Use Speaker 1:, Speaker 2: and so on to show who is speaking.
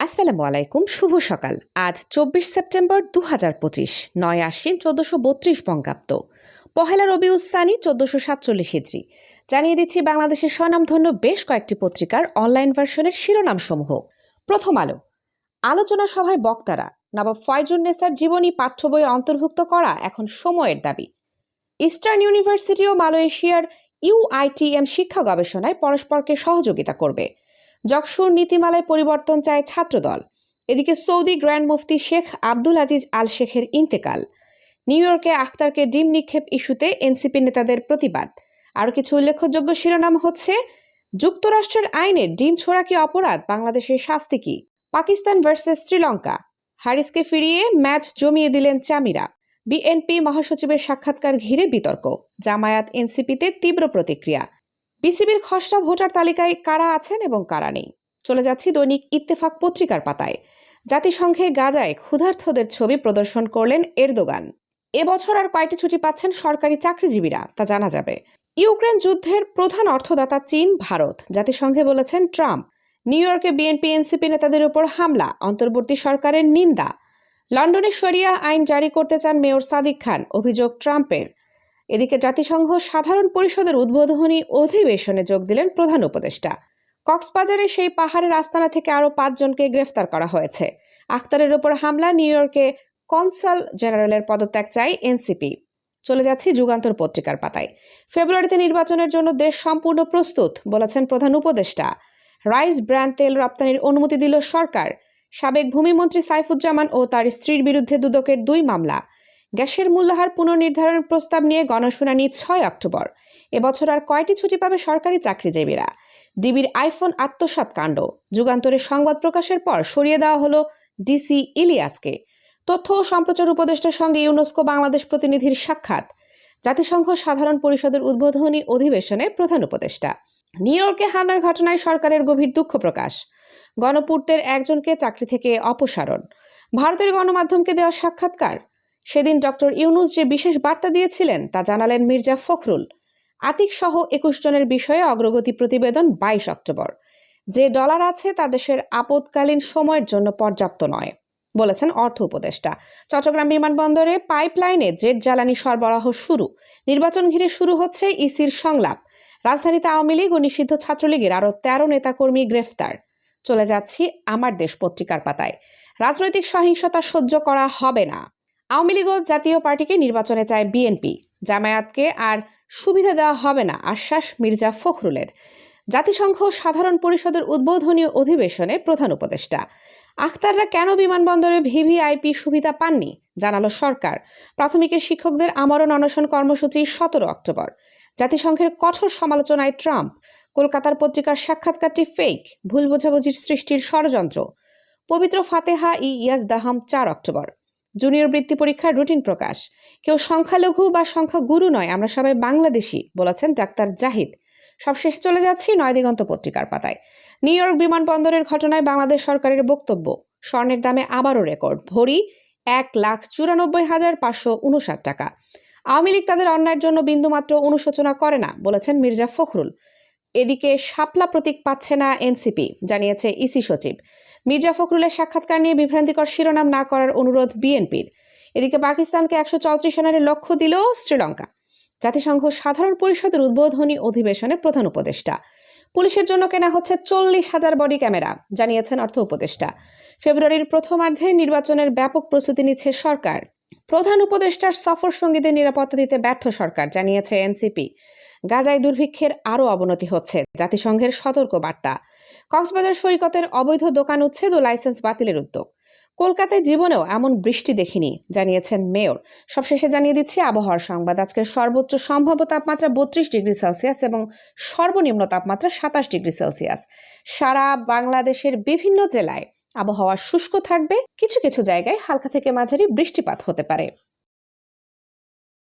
Speaker 1: আসসালামু আলাইকুম, শুভ সকাল। আজ ২৪ সেপ্টেম্বর ২০২৫, ৯ আশ্বিন ১৪৩২ বঙ্গাব্দ, পহেলা রবিউস সানি ১৪৪৭ হিজরি। জানিয়ে দিচ্ছি বাংলাদেশের স্বনামধন্য বেশ কয়েকটি পত্রিকার অনলাইন ভার্সনের শিরোনামসমূহ। প্রথম আলো। আলোচনা সভায় বক্তারা, নবাব ফয়জুন্নেসার জীবনী পাঠ্য বইয়ে অন্তর্ভুক্ত করা এখন সময়ের দাবি। ইস্টার্ন ইউনিভার্সিটি ও মালয়েশিয়ার ইউআইটিএম শিক্ষা গবেষণায় পরস্পরকে সহযোগিতা করবে। যকসুর নীতিমালায় পরিবর্তন চায় ছাত্রদল। এদিকে সৌদি গ্র্যান্ড মুফতি শেখ আব্দুল আজিজ আল শেখের ইন্তেকাল। নিউ ইয়র্কে আখতারকে ডিম নিক্ষেপ ইস্যুতে এনসিপি নেতাদের প্রতিবাদ। আরও কিছু উল্লেখযোগ্য শিরোনাম হচ্ছে: যুক্তরাষ্ট্রের আইনে ডিম ছোড়া কি অপরাধ, বাংলাদেশের শাস্তি কি? পাকিস্তান ভার্সেস শ্রীলঙ্কা, হারিসকে ফিরিয়ে ম্যাচ জমিয়ে দিলেন চামিরা। বিএনপি মহাসচিবের সাক্ষাৎকার ঘিরে বিতর্ক। জামায়াত এনসিপিতে তীব্র প্রতিক্রিয়া। বিসিবির খসড়া ভোটার তালিকায় কারা আছেন এবং কারা নেই। চলে যাচ্ছি দৈনিক ইত্তেফাক পত্রিকার পাতায়। জাতিসংঘে গাজায় ক্ষুধার্তদের ছবি প্রদর্শন করলেন এরদোগান। এবছর আর কয়টি ছুটি পাচ্ছেন সরকারি চাকরিজীবীরা, তা জানা যাবে। ইউক্রেন যুদ্ধের প্রধান অর্থদাতা চীন, ভারত, জাতিসংঘে বলেছেন ট্রাম্প। নিউ ইয়র্কে বিএনপি এনসিপি নেতাদের উপর হামলা, অন্তর্বর্তী সরকারের নিন্দা। লন্ডনে শরিয়া আইন জারি করতে চান মেয়র সাদিক খান, অভিযোগ ট্রাম্পের। এদিকে জাতিসংঘ সাধারণ পরিষদের উদ্বোধনী অধিবেশনে যোগ দিলেন প্রধান উপদেষ্টা। কক্সবাজারে সেই পাহাড়ের আস্তানা থেকে আরও ৫ জনকে গ্রেফতার করা হয়েছে। আখতারের ওপর হামলা, নিউ ইয়র্কে কনসাল জেনারেলের পদত্যাগ চাই এনসিপি। চলে যাচ্ছি যুগান্তর পত্রিকার পাতায়। ফেব্রুয়ারিতে নির্বাচনের জন্য দেশ সম্পূর্ণ প্রস্তুত, বলেছেন প্রধান উপদেষ্টা। রাইস ব্র্যান্ড তেল রপ্তানির অনুমতি দিল সরকার। সাবেক ভূমিমন্ত্রী সাইফুজ্জামান ও তার স্ত্রীর বিরুদ্ধে দুদকের ২ মামলা। গ্যাসের মূল্যহার পুনর্নির্ধারণের প্রস্তাব নিয়ে গণশুনানি ৬ অক্টোবর। এবছর আর কয়টি ছুটি পাবে সরকারি চাকরিজীবীরা? ডিবির আইফোন আত্মসাৎ কাণ্ড। যুগান্তরের সংবাদ প্রকাশের পর সরিয়ে দেওয়া হলো ডিসি ইলিয়াসকে। তথ্য ও সম্প্রচার উপদেষ্টার সঙ্গে ইউনেস্কো বাংলাদেশ প্রতিনিধির সাক্ষাৎ। জাতিসংঘ সাধারণ পরিষদের উদ্বোধনী অধিবেশনে প্রধান উপদেষ্টা। নিউ ইয়র্কে হামলার ঘটনায় সরকারের গভীর দুঃখ প্রকাশ। গণপূর্তের একজনকে চাকরি থেকে অপসারণ। ভারতের গণমাধ্যমকে দেওয়া সাক্ষাৎকার। সেদিন ডক্টর ইউনুস যে বিশেষ বার্তা দিয়েছিলেন তা জানালেন মির্জা ফখরুল। আতিক সহ ২১ জনের বিষয়ে অগ্রগতি প্রতিবেদন ২২ অক্টোবর। যে ডলার আছে তা দেশের আপৎকালীন সময়ের জন্য পর্যাপ্ত নয়, বলেছেন অর্থ উপদেষ্টা। চট্টগ্রাম বিমানবন্দরে পাইপলাইনে জেট জ্বালানি সরবরাহ শুরু। নির্বাচন ঘিরে শুরু হচ্ছে ইসির সংলাপ। রাজধানীতে আওয়ামী লীগ ও নিষিদ্ধ ছাত্রলীগের আরও ১৩ নেতাকর্মী গ্রেফতার। চলে যাচ্ছি আমার দেশ পত্রিকার পাতায়। রাজনৈতিক সহিংসতা সহ্য করা হবে না। আওয়ামী লীগ ও জাতীয় পার্টিকে নির্বাচনে চায় বিএনপি। জামায়াতকে আর সুবিধা দেওয়া হবে না, আশ্বাস মির্জা ফখরুলের। জাতিসংঘ সাধারণ পরিষদের উদ্বোধনী অধিবেশনে প্রধান উপদেষ্টা। আখতাররা কেন বিমানবন্দরে ভিভিআইপি সুবিধা পাননি, জানালো সরকার। প্রাথমিকের শিক্ষকদের আমরণ অনশন কর্মসূচি ১৭ অক্টোবর। জাতিসংঘের কঠোর সমালোচনায় ট্রাম্প। কলকাতার পত্রিকার সাক্ষাৎকারটি ফেক, ভুল বোঝাবুঝির সৃষ্টির ষড়যন্ত্র। পবিত্র ফাতেহা ইয়াজদাহাম ৪ অক্টোবর। জুনিয়র বৃত্তি পরীক্ষার রুটিন প্রকাশ। কেউ সংখ্যালঘু বা সংখ্যাগুরু নয়, আমরা সবাই বাংলাদেশি, বলেছেন ডাক্তার জাহিদ। সবশেষে চলে যাচ্ছি নয়দিগন্ত পত্রিকার পাতায়। নিউ ইয়র্ক বিমানবন্দরের ঘটনায় বাংলাদেশ সরকারের বক্তব্য। স্বর্ণের দামে আবারও রেকর্ড, ভরি ১,৯৪,৫৫৯ টাকা। আওয়ামী লীগ তাদের অন্যায়ের জন্য বিন্দুমাত্র অনুশোচনা করে না, বলেছেন মির্জা ফখরুল। এদিকে শাপলা প্রতীক পাচ্ছে না এনসিপি, জানিয়েছে ইসি সচিব। মির্জা ফখরুলের সাক্ষাৎকার নিয়ে বিভ্রান্তিকর শিরোনাম না করার অনুরোধ বিএনপির। এদিকে পাকিস্তানকে ১৩৪ রানের লক্ষ্য দিল শ্রীলঙ্কা। জাতিসংঘ সাধারণ পরিষদের উদ্বোধনী অধিবেশনে প্রধান উপদেষ্টা। পুলিশের জন্য কেনা হচ্ছে ৪০,০০০ বডি ক্যামেরা, জানিয়েছেন অর্থ উপদেষ্টা। ফেব্রুয়ারির প্রথমার্ধে নির্বাচনের ব্যাপক প্রস্তুতি নিচ্ছে সরকার। প্রধান উপদেষ্টার সফর সঙ্গীদের নিরাপত্তা দিতে ব্যর্থ সরকার, জানিয়েছে এনসিপি। গাজায় দুর্ভিক্ষের আরও অবনতি হচ্ছে, জাতিসংঘের সতর্ক বার্তা। কক্সবাজার সৈকতের অবৈধ দোকান উচ্ছেদ ও লাইসেন্স বাতিলের উদ্যোগ। কলকাতায় জীবনেও এমন বৃষ্টি দেখিনি, জানিয়েছেন মেয়র। সবশেষে জানিয়ে দিচ্ছি আবহাওয়ার সংবাদ। আজকের সর্বোচ্চ সম্ভাব্য তাপমাত্রা ৩২ ডিগ্রি সেলসিয়াস এবং সর্বনিম্ন তাপমাত্রা ২৭ ডিগ্রি সেলসিয়াস। সারা বাংলাদেশের বিভিন্ন জেলায় আবহাওয়া শুষ্ক থাকবে, কিছু কিছু জায়গায় হালকা থেকে মাঝারি বৃষ্টিপাত হতে পারে।